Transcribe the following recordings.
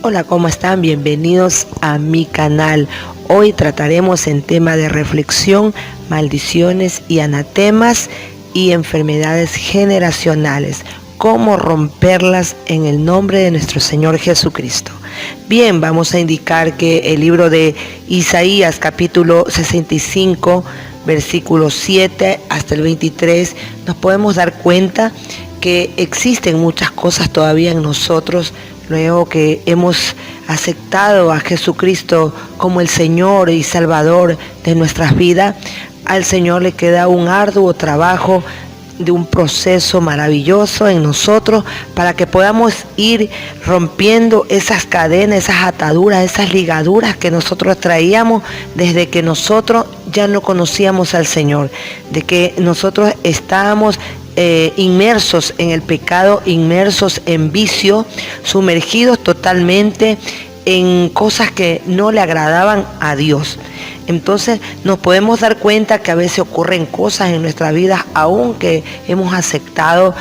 Hola, ¿cómo están? Bienvenidos a mi canal. Hoy trataremos en tema de reflexión, maldiciones y anatemas y enfermedades generacionales. Cómo romperlas en el nombre de nuestro Señor Jesucristo. Bien, vamos a indicar que el libro de Isaías, capítulo 65, versículos 7 hasta el 23, nos podemos dar cuenta que existen muchas cosas todavía en nosotros. Luego que hemos aceptado a Jesucristo como el Señor y Salvador de nuestras vidas, al Señor le queda un arduo trabajo de un proceso maravilloso en nosotros para que podamos ir rompiendo esas cadenas, esas ataduras, esas ligaduras que nosotros traíamos desde que nosotros ya no conocíamos al Señor, de que nosotros estábamos inmersos en el pecado, inmersos en vicio, sumergidos totalmente en cosas que no le agradaban a Dios. Entonces nos podemos dar cuenta que a veces ocurren cosas en nuestra vida, aunque hemos aceptado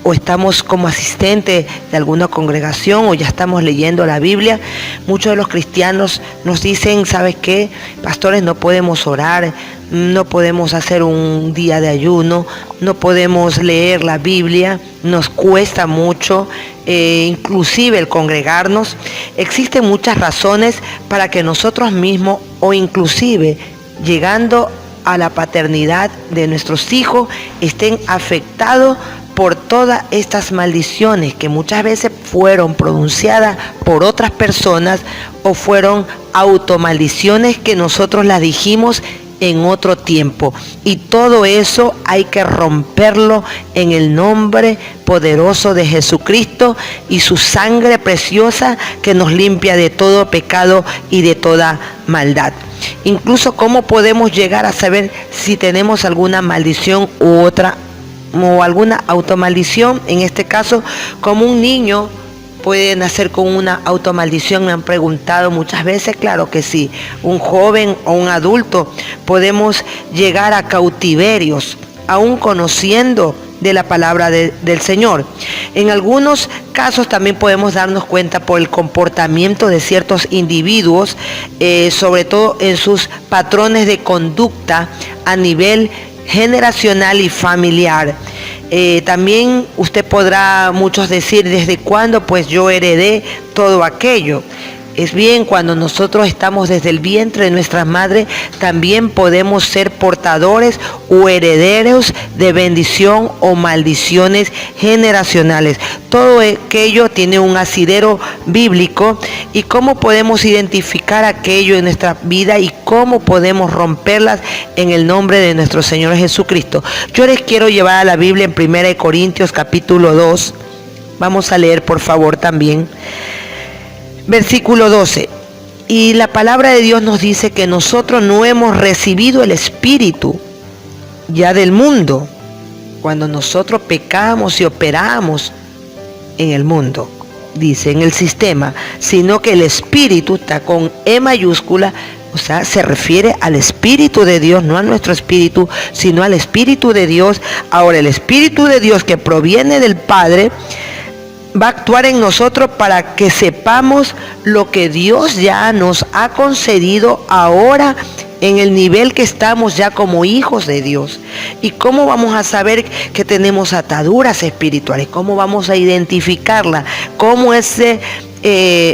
o estamos como asistentes de alguna congregación o ya estamos leyendo la Biblia. Muchos de los cristianos nos dicen, ¿sabes qué? Pastores, no podemos orar, no podemos hacer un día de ayuno, no podemos leer la Biblia, nos cuesta mucho, inclusive el congregarnos. Existen muchas razones para que nosotros mismos o inclusive llegando a la paternidad de nuestros hijos estén afectados por todas estas maldiciones que muchas veces fueron pronunciadas por otras personas o fueron automaldiciones que nosotros las dijimos en otro tiempo. Y todo eso hay que romperlo en el nombre poderoso de Jesucristo y su sangre preciosa que nos limpia de todo pecado y de toda maldad. Incluso cómo podemos llegar a saber si tenemos alguna maldición u otra o alguna automaldición. En este caso, como un niño puede nacer con una automaldición, me han preguntado muchas veces. Claro que sí, un joven o un adulto podemos llegar a cautiverios, aún conociendo de la palabra del Señor. En algunos casos también podemos darnos cuenta por el comportamiento de ciertos individuos, sobre todo en sus patrones de conducta a nivel generacional y familiar. También usted podrá muchos decir, ¿desde cuándo? Pues yo heredé todo aquello. Es bien, cuando nosotros estamos desde el vientre de nuestra madre, también podemos ser portadores o herederos de bendición o maldiciones generacionales. Todo aquello tiene un asidero bíblico. ¿Y cómo podemos identificar aquello en nuestra vida y cómo podemos romperlas en el nombre de nuestro Señor Jesucristo? Yo les quiero llevar a la Biblia en 1 Corintios capítulo 2. Vamos a leer, por favor, también. Versículo 12. Y la palabra de Dios nos dice que nosotros no hemos recibido el espíritu ya del mundo, cuando nosotros pecamos y operamos en el mundo, dice, en el sistema, sino que el espíritu está con E mayúscula, o sea, se refiere al Espíritu de Dios, no a nuestro espíritu, sino al Espíritu de Dios. Ahora, el Espíritu de Dios que proviene del Padre va a actuar en nosotros para que sepamos lo que Dios ya nos ha concedido ahora en el nivel que estamos ya como hijos de Dios. ¿Y cómo vamos a saber que tenemos ataduras espirituales? ¿Cómo vamos a identificarla? ¿Cómo ese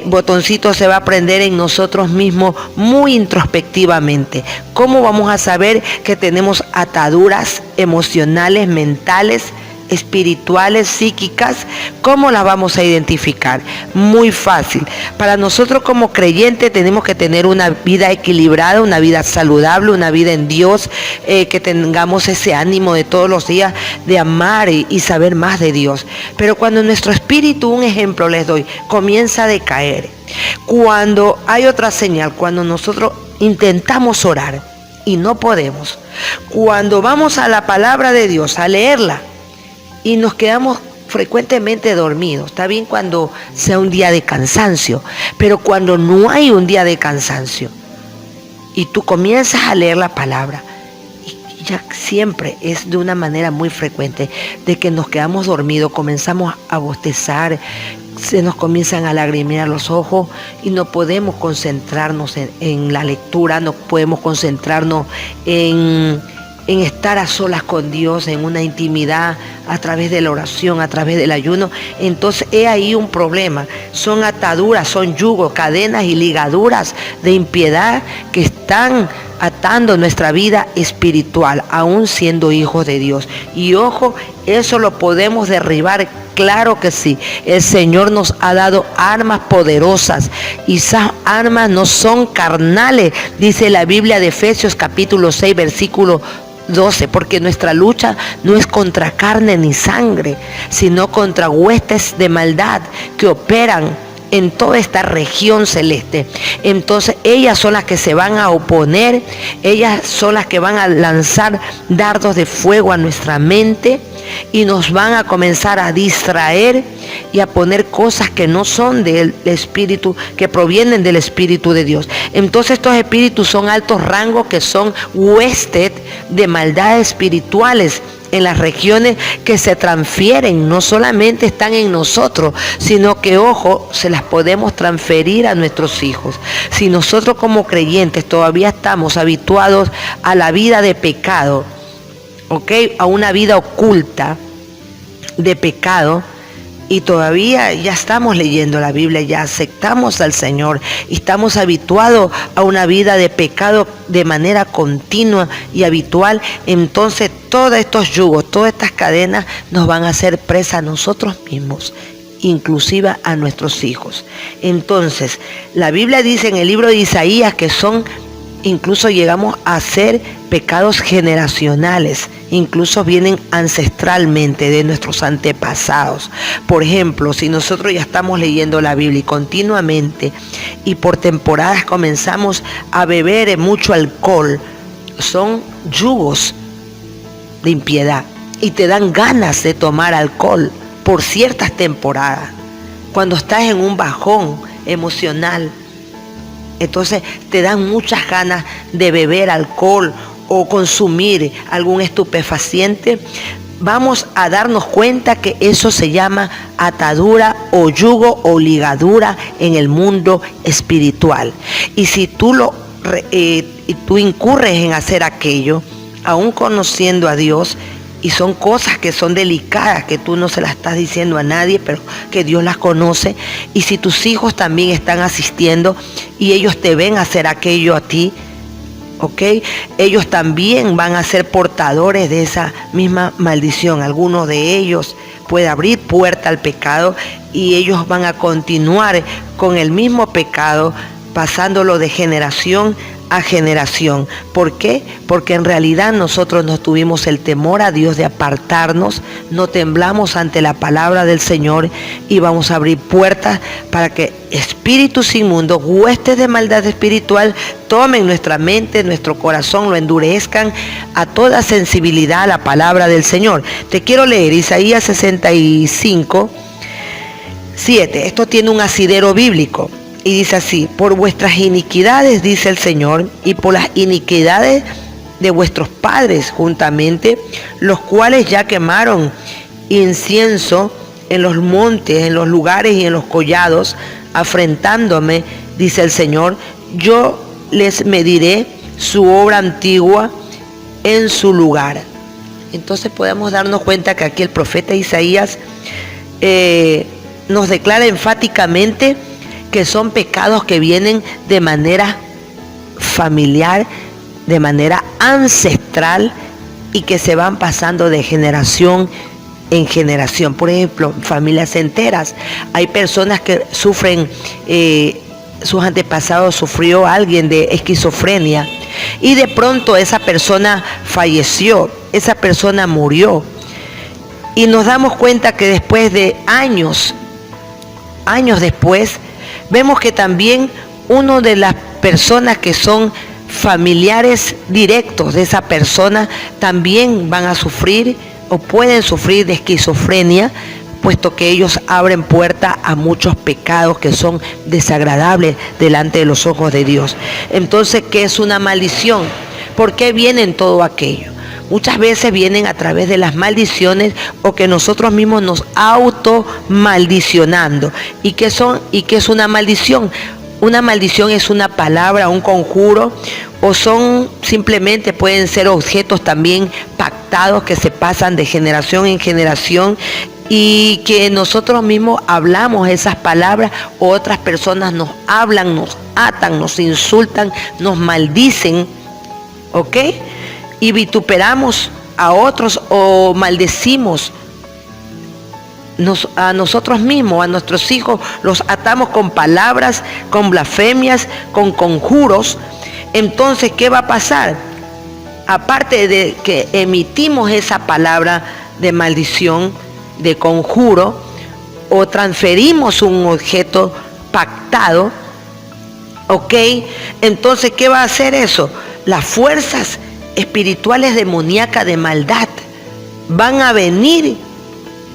botoncito se va a prender en nosotros mismos muy introspectivamente? ¿Cómo vamos a saber que tenemos ataduras emocionales, mentales, espirituales, psíquicas? ¿Cómo las vamos a identificar? Muy fácil. Para nosotros como creyentes tenemos que tener una vida equilibrada, una vida saludable, una vida en Dios, que tengamos ese ánimo de todos los días de amar y saber más de Dios. Pero cuando nuestro espíritu, un ejemplo les doy, comienza a decaer, cuando hay otra señal, cuando nosotros intentamos orar y no podemos, cuando vamos a la palabra de Dios a leerla y nos quedamos frecuentemente dormidos. Está bien cuando sea un día de cansancio, pero cuando no hay un día de cansancio y tú comienzas a leer la palabra, y ya siempre es de una manera muy frecuente de que nos quedamos dormidos, comenzamos a bostezar, se nos comienzan a lagrimear los ojos y no podemos concentrarnos en la lectura, no podemos concentrarnos en estar a solas con Dios, en una intimidad a través de la oración, a través del ayuno. Entonces he ahí un problema. Son ataduras, son yugos, cadenas y ligaduras de impiedad que están atando nuestra vida espiritual, aún siendo hijos de Dios. Y ojo, eso lo podemos derribar. Claro que sí, el Señor nos ha dado armas poderosas y esas armas no son carnales, dice la Biblia de Efesios capítulo 6 versículo 12, porque nuestra lucha no es contra carne ni sangre, sino contra huestes de maldad que operan en toda esta región celeste. Entonces ellas son las que se van a oponer, ellas son las que van a lanzar dardos de fuego a nuestra mente y nos van a comenzar a distraer y a poner cosas que no son del espíritu, que provienen del Espíritu de Dios. Entonces estos espíritus son altos rangos, que son huestes de maldad espirituales en las regiones que se transfieren, no solamente están en nosotros, sino que, ojo, se las podemos transferir a nuestros hijos. Si nosotros como creyentes todavía estamos habituados a la vida de pecado, ¿ok?, a una vida oculta de pecado, y todavía ya estamos leyendo la Biblia, ya aceptamos al Señor y estamos habituados a una vida de pecado de manera continua y habitual, entonces todos estos yugos, todas estas cadenas nos van a hacer presa a nosotros mismos, inclusive a nuestros hijos. Entonces, la Biblia dice en el libro de Isaías que incluso llegamos a ser pecados generacionales, incluso vienen ancestralmente de nuestros antepasados. Por ejemplo, si nosotros ya estamos leyendo la Biblia y continuamente y por temporadas comenzamos a beber mucho alcohol, son yugos de impiedad y te dan ganas de tomar alcohol por ciertas temporadas. Cuando estás en un bajón emocional, entonces te dan muchas ganas de beber alcohol o consumir algún estupefaciente. Vamos a darnos cuenta que eso se llama atadura o yugo o ligadura en el mundo espiritual. Y si tú incurres en hacer aquello, aún conociendo a Dios, y son cosas que son delicadas, que tú no se las estás diciendo a nadie, pero que Dios las conoce. Y si tus hijos también están asistiendo y ellos te ven hacer aquello a ti, ¿ok?, ellos también van a ser portadores de esa misma maldición. Alguno de ellos puede abrir puerta al pecado y ellos van a continuar con el mismo pecado, pasándolo de generación a generación. ¿Por qué? Porque en realidad nosotros no tuvimos el temor a Dios de apartarnos, no temblamos ante la palabra del Señor y vamos a abrir puertas para que espíritus inmundos, huestes de maldad espiritual, tomen nuestra mente, nuestro corazón, lo endurezcan a toda sensibilidad a la palabra del Señor. Te quiero leer Isaías 65, 7. Esto tiene un asidero bíblico. Y dice así: por vuestras iniquidades, dice el Señor, y por las iniquidades de vuestros padres juntamente, los cuales ya quemaron incienso en los montes, en los lugares y en los collados, afrentándome, dice el Señor, yo les mediré su obra antigua en su lugar. Entonces podemos darnos cuenta que aquí el profeta Isaías nos declara enfáticamente que son pecados que vienen de manera familiar, de manera ancestral y que se van pasando de generación en generación. Por ejemplo, familias enteras. Hay personas que sufren, sus antepasados sufrió alguien de esquizofrenia y de pronto esa persona falleció, esa persona murió. Y nos damos cuenta que después de años después, vemos que también una de las personas que son familiares directos de esa persona también van a sufrir o pueden sufrir de esquizofrenia, puesto que ellos abren puerta a muchos pecados que son desagradables delante de los ojos de Dios. Entonces, ¿qué es una maldición? ¿Por qué viene todo aquello? muchas veces vienen a través de las maldiciones o que nosotros mismos nos automaldicionando. ¿Y qué es una maldición? Una maldición es una palabra, un conjuro, o simplemente pueden ser objetos también pactados que se pasan de generación en generación y que nosotros mismos hablamos esas palabras o otras personas nos hablan, nos atan, nos insultan, nos maldicen, ¿ok? Y vituperamos a otros o maldecimos a nosotros mismos, a nuestros hijos, los atamos con palabras, con blasfemias, con conjuros. Entonces, ¿qué va a pasar? Aparte de que emitimos esa palabra de maldición, de conjuro, o transferimos un objeto pactado, ¿ok? Entonces, ¿qué va a hacer eso? Las fuerzas espirituales demoníacas de maldad van a venir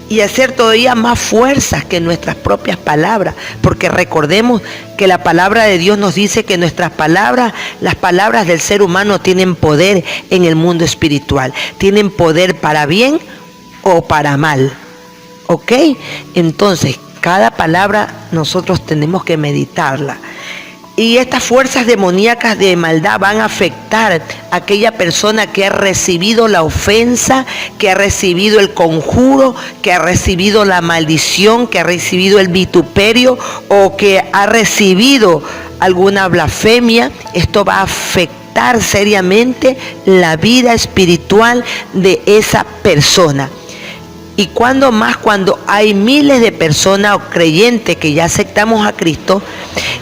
y hacer todavía más fuerzas que nuestras propias palabras, porque recordemos que la palabra de Dios nos dice que nuestras palabras, las palabras del ser humano tienen poder en el mundo espiritual, tienen poder para bien o para mal, ¿ok? Entonces, cada palabra nosotros tenemos que meditarla. Y estas fuerzas demoníacas de maldad van a afectar a aquella persona que ha recibido la ofensa, que ha recibido el conjuro, que ha recibido la maldición, que ha recibido el vituperio o que ha recibido alguna blasfemia. Esto va a afectar seriamente la vida espiritual de esa persona. Y cuando hay miles de personas o creyentes que ya aceptamos a Cristo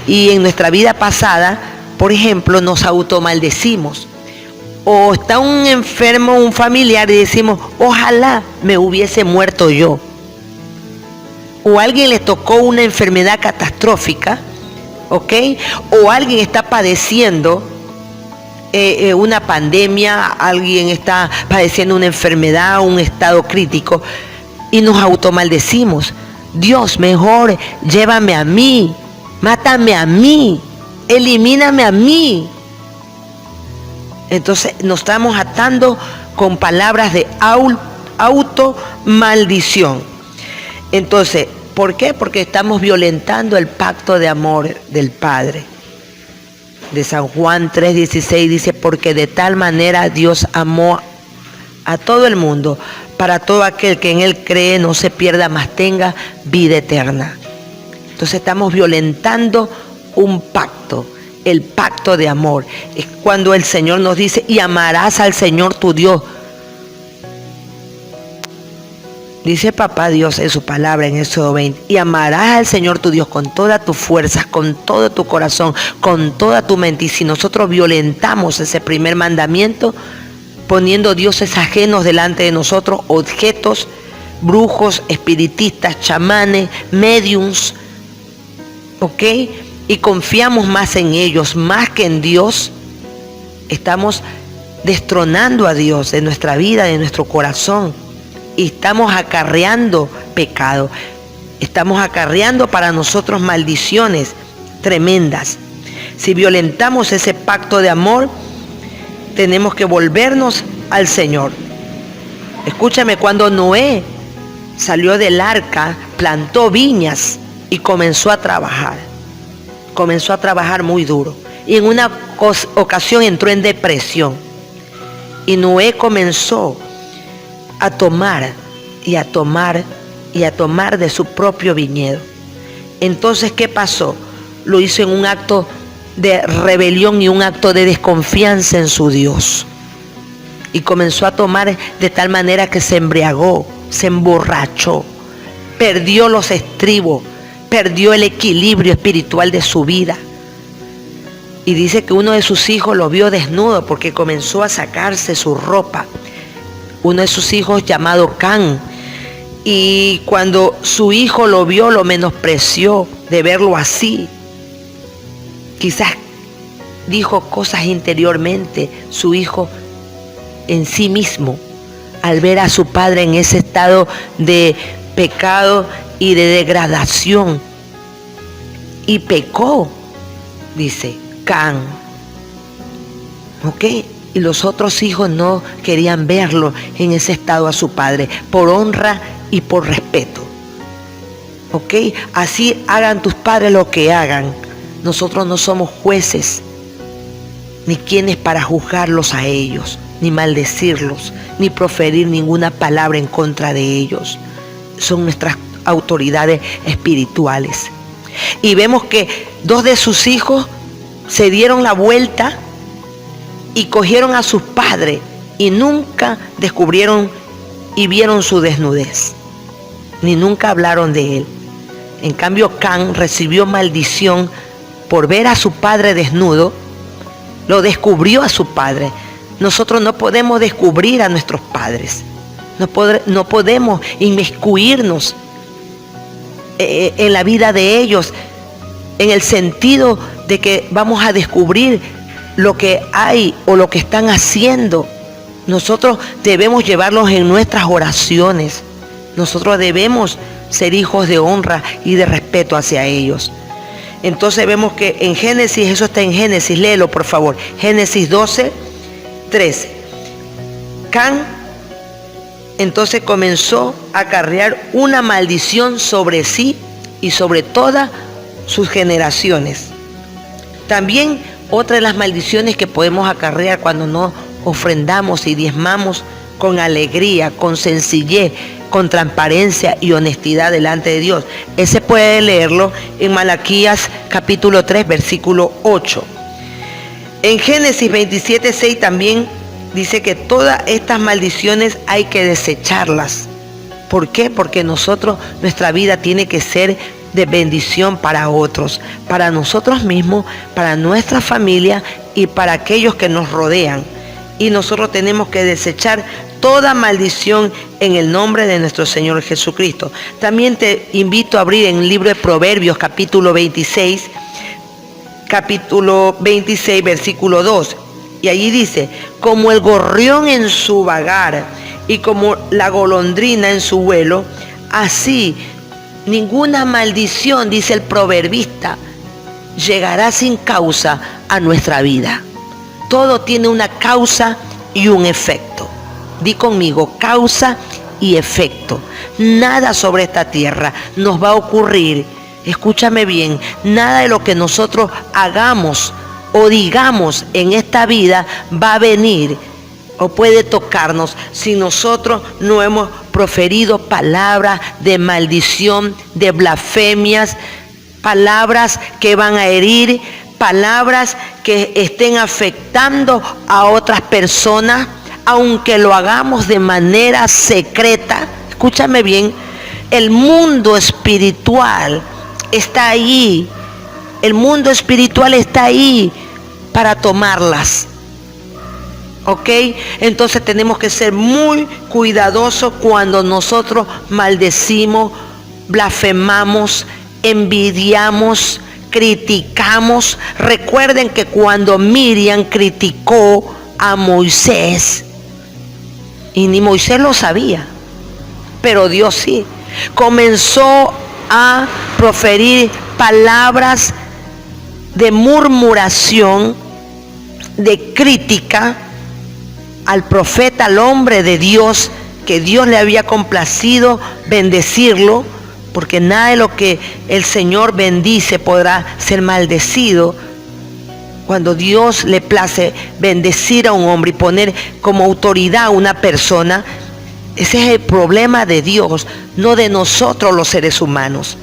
y en nuestra vida pasada, por ejemplo, nos automaldecimos. O está un enfermo, un familiar y decimos, ojalá me hubiese muerto yo. O a alguien le tocó una enfermedad catastrófica, ¿ok? O alguien está padeciendo una pandemia, alguien está padeciendo una enfermedad, un estado crítico, y nos automaldecimos. Dios, mejor llévame a mí, mátame a mí, elimíname a mí. Entonces nos estamos atando con palabras de automaldición. Entonces, ¿por qué? Porque estamos violentando el pacto de amor del Padre. De San Juan 3:16 dice, porque de tal manera Dios amó a todo el mundo, para todo aquel que en Él cree no se pierda, mas tenga vida eterna. Entonces estamos violentando un pacto, el pacto de amor. Es cuando el Señor nos dice, y amarás al Señor tu Dios. Dice Papá Dios en su palabra en Éxodo 20, y amarás al Señor tu Dios con todas tus fuerzas, con todo tu corazón, con toda tu mente. Y si nosotros violentamos ese primer mandamiento, poniendo dioses ajenos delante de nosotros, objetos, brujos, espiritistas, chamanes, mediums, ¿ok? Y confiamos más en ellos, más que en Dios, estamos destronando a Dios de nuestra vida, de nuestro corazón. Y estamos acarreando pecado, estamos acarreando para nosotros maldiciones tremendas. Si violentamos ese pacto de amor, tenemos que volvernos al Señor. Escúchame, cuando Noé salió del arca, plantó viñas y comenzó a trabajar muy duro. Y en una ocasión entró en depresión. Y Noé comenzó a tomar de su propio viñedo. Entonces, ¿qué pasó? Lo hizo en un acto de rebelión y un acto de desconfianza en su Dios. Y comenzó a tomar de tal manera que se embriagó, se emborrachó, perdió los estribos, perdió el equilibrio espiritual de su vida. Y dice que uno de sus hijos lo vio desnudo porque comenzó a sacarse su ropa. Uno de sus hijos llamado Can, y cuando su hijo lo vio, lo menospreció de verlo así. Quizás dijo cosas interiormente su hijo en sí mismo, al ver a su padre en ese estado de pecado y de degradación. Y pecó, dice Can. ¿Ok? y los otros hijos no querían verlo en ese estado a su padre, por honra y por respeto. ¿Ok? Así hagan tus padres lo que hagan. Nosotros no somos jueces, ni quienes para juzgarlos a ellos, ni maldecirlos, ni proferir ninguna palabra en contra de ellos. Son nuestras autoridades espirituales. Y vemos que 2 de sus hijos se dieron la vuelta y cogieron a sus padres y nunca descubrieron y vieron su desnudez, ni nunca hablaron de él. En cambio, Can recibió maldición por ver a su padre desnudo, lo descubrió a su padre. Nosotros no podemos descubrir a nuestros padres, no podemos inmiscuirnos en la vida de ellos, en el sentido de que vamos a descubrir lo que hay o lo que están haciendo. Nosotros debemos llevarlos en nuestras oraciones. Nosotros debemos ser hijos de honra y de respeto hacia ellos. Entonces vemos que en Génesis, eso está en Génesis, léelo por favor, Génesis 12, 13. Can entonces comenzó a acarrear una maldición sobre sí y sobre todas sus generaciones. También otra de las maldiciones que podemos acarrear cuando no ofrendamos y diezmamos con alegría, con sencillez, con transparencia y honestidad delante de Dios. Ese puede leerlo en Malaquías capítulo 3, versículo 8. En Génesis 27, 6 también dice que todas estas maldiciones hay que desecharlas. ¿Por qué? Porque nuestra vida tiene que ser de bendición para otros, para nosotros mismos, para nuestra familia y para aquellos que nos rodean. Y nosotros tenemos que desechar toda maldición en el nombre de nuestro Señor Jesucristo. También te invito a abrir en el libro de Proverbios, capítulo 26, versículo 2. Y allí dice, como el gorrión en su vagar y como la golondrina en su vuelo, así ninguna maldición, dice el proverbista, llegará sin causa a nuestra vida. Todo tiene una causa y un efecto. Di conmigo, causa y efecto. Nada sobre esta tierra nos va a ocurrir, escúchame bien, nada de lo que nosotros hagamos o digamos en esta vida va a venir o puede tocarnos si nosotros no hemos proferido palabras de maldición, de blasfemias, palabras que van a herir, palabras que estén afectando a otras personas, aunque lo hagamos de manera secreta. Escúchame bien, el mundo espiritual está ahí, el mundo espiritual está ahí para tomarlas. ¿Ok? Entonces tenemos que ser muy cuidadosos cuando nosotros maldecimos, blasfemamos, envidiamos, criticamos. Recuerden que cuando Miriam criticó a Moisés, y ni Moisés lo sabía, pero Dios sí, comenzó a proferir palabras de murmuración, de crítica al profeta, al hombre de Dios, que Dios le había complacido bendecirlo, porque nada de lo que el Señor bendice podrá ser maldecido. Cuando Dios le place bendecir a un hombre y poner como autoridad a una persona, ese es el problema de Dios, no de nosotros los seres humanos.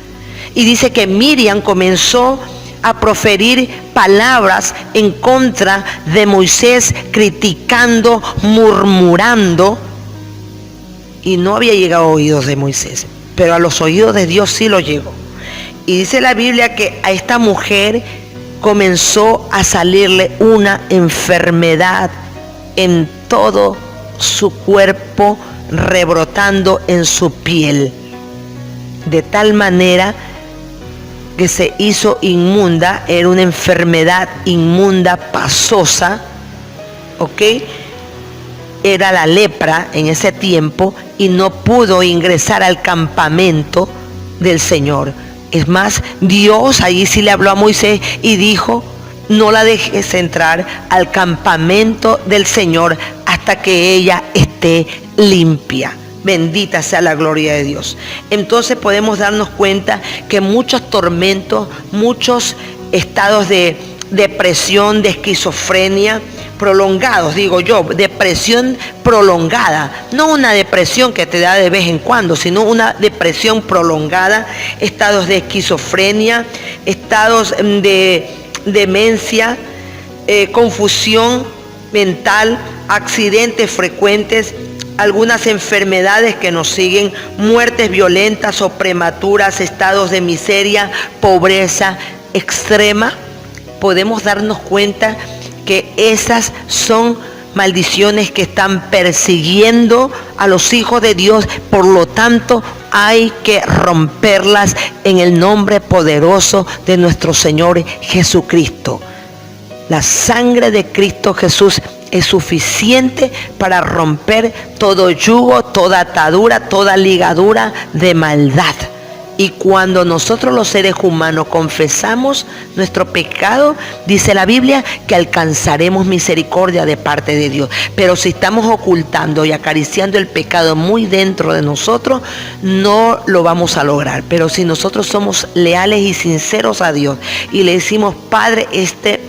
Y dice que Miriam comenzó a proferir palabras en contra de Moisés, criticando, murmurando, y no había llegado a oídos de Moisés, pero a los oídos de Dios sí lo llegó. Y dice la Biblia que a esta mujer comenzó a salirle una enfermedad en todo su cuerpo, rebrotando en su piel, de tal manera que se hizo inmunda. Era una enfermedad inmunda, pasosa, ¿ok? Era la lepra en ese tiempo y no pudo ingresar al campamento del Señor. Es más, Dios allí sí le habló a Moisés y dijo, no la dejes entrar al campamento del Señor hasta que ella esté limpia. Bendita sea la gloria de Dios. Entonces podemos darnos cuenta que muchos tormentos, muchos estados de depresión, de esquizofrenia prolongados, digo yo, depresión prolongada, no una depresión que te da de vez en cuando, sino una depresión prolongada, estados de esquizofrenia, estados de demencia, confusión mental, accidentes frecuentes, algunas enfermedades que nos siguen, muertes violentas o prematuras, estados de miseria, pobreza extrema. Podemos darnos cuenta que esas son maldiciones que están persiguiendo a los hijos de Dios. Por lo tanto, hay que romperlas en el nombre poderoso de nuestro Señor Jesucristo. La sangre de Cristo Jesús es suficiente para romper todo yugo, toda atadura, toda ligadura de maldad. Y cuando nosotros los seres humanos confesamos nuestro pecado, dice la Biblia que alcanzaremos misericordia de parte de Dios. Pero si estamos ocultando y acariciando el pecado muy dentro de nosotros, no lo vamos a lograr. Pero si nosotros somos leales y sinceros a Dios y le decimos: Padre, este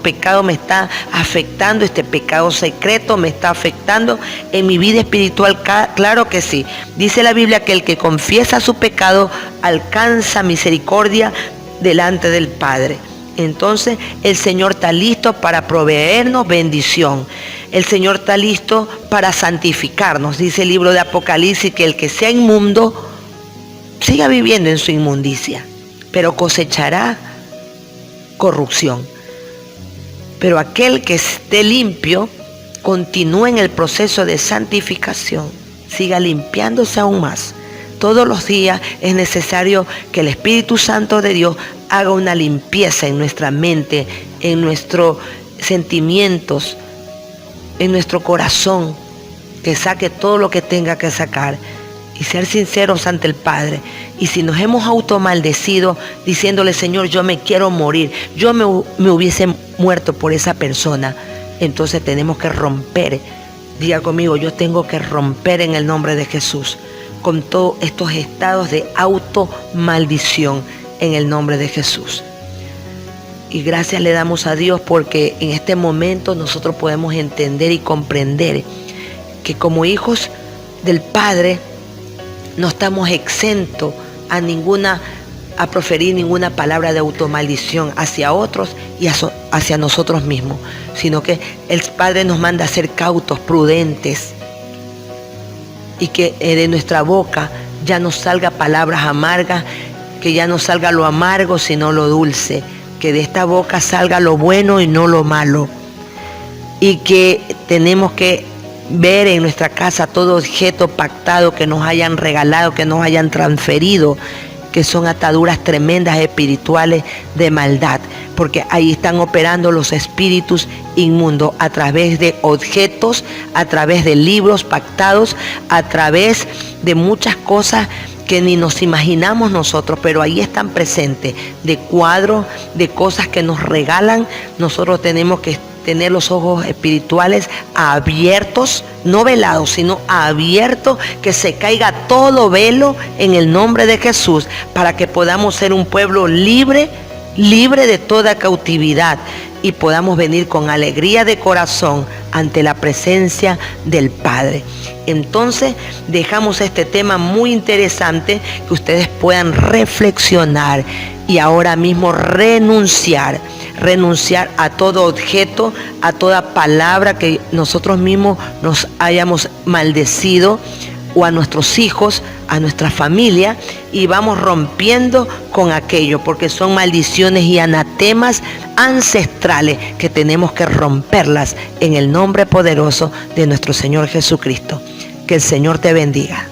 pecado me está afectando, este pecado secreto me está afectando en mi vida espiritual, claro que sí. Dice la Biblia que el que confiesa su pecado alcanza misericordia delante del Padre. Entonces el Señor está listo para proveernos bendición. El Señor está listo para santificarnos. Dice el libro de Apocalipsis que el que sea inmundo siga viviendo en su inmundicia, pero cosechará corrupción. Pero aquel que esté limpio continúe en el proceso de santificación, siga limpiándose aún más. Todos los días es necesario que el Espíritu Santo de Dios haga una limpieza en nuestra mente, en nuestros sentimientos, en nuestro corazón, que saque todo lo que tenga que sacar y ser sinceros ante el Padre. Y si nos hemos automaldecido diciéndole: Señor, yo me quiero morir, yo me hubiese muerto por esa persona, entonces tenemos que romper. Diga conmigo: yo tengo que romper en el nombre de Jesús con todos estos estados de automaldición en el nombre de Jesús. Y gracias le damos a Dios porque en este momento nosotros podemos entender y comprender que como hijos del Padre no estamos exentos a proferir ninguna palabra de automaldición hacia otros y hacia nosotros mismos, sino que el Padre nos manda a ser cautos, prudentes, y que de nuestra boca ya no salga palabras amargas, que ya no salga lo amargo sino lo dulce, que de esta boca salga lo bueno y no lo malo, y que tenemos que ver en nuestra casa todo objeto pactado que nos hayan regalado, que nos hayan transferido, que son ataduras tremendas espirituales de maldad, porque ahí están operando los espíritus inmundos a través de objetos, a través de libros pactados, a través de muchas cosas que ni nos imaginamos nosotros, pero ahí están presentes, de cuadros, de cosas que nos regalan. Nosotros tenemos que tener los ojos espirituales abiertos, no velados, sino abiertos, que se caiga todo velo en el nombre de Jesús, para que podamos ser un pueblo libre de toda cautividad y podamos venir con alegría de corazón ante la presencia del Padre. Entonces dejamos este tema muy interesante que ustedes puedan reflexionar y ahora mismo renunciar a todo objeto, a toda palabra que nosotros mismos nos hayamos maldecido, o a nuestros hijos, a nuestra familia, y vamos rompiendo con aquello, porque son maldiciones y anatemas ancestrales que tenemos que romperlas en el nombre poderoso de nuestro Señor Jesucristo. Que el Señor te bendiga.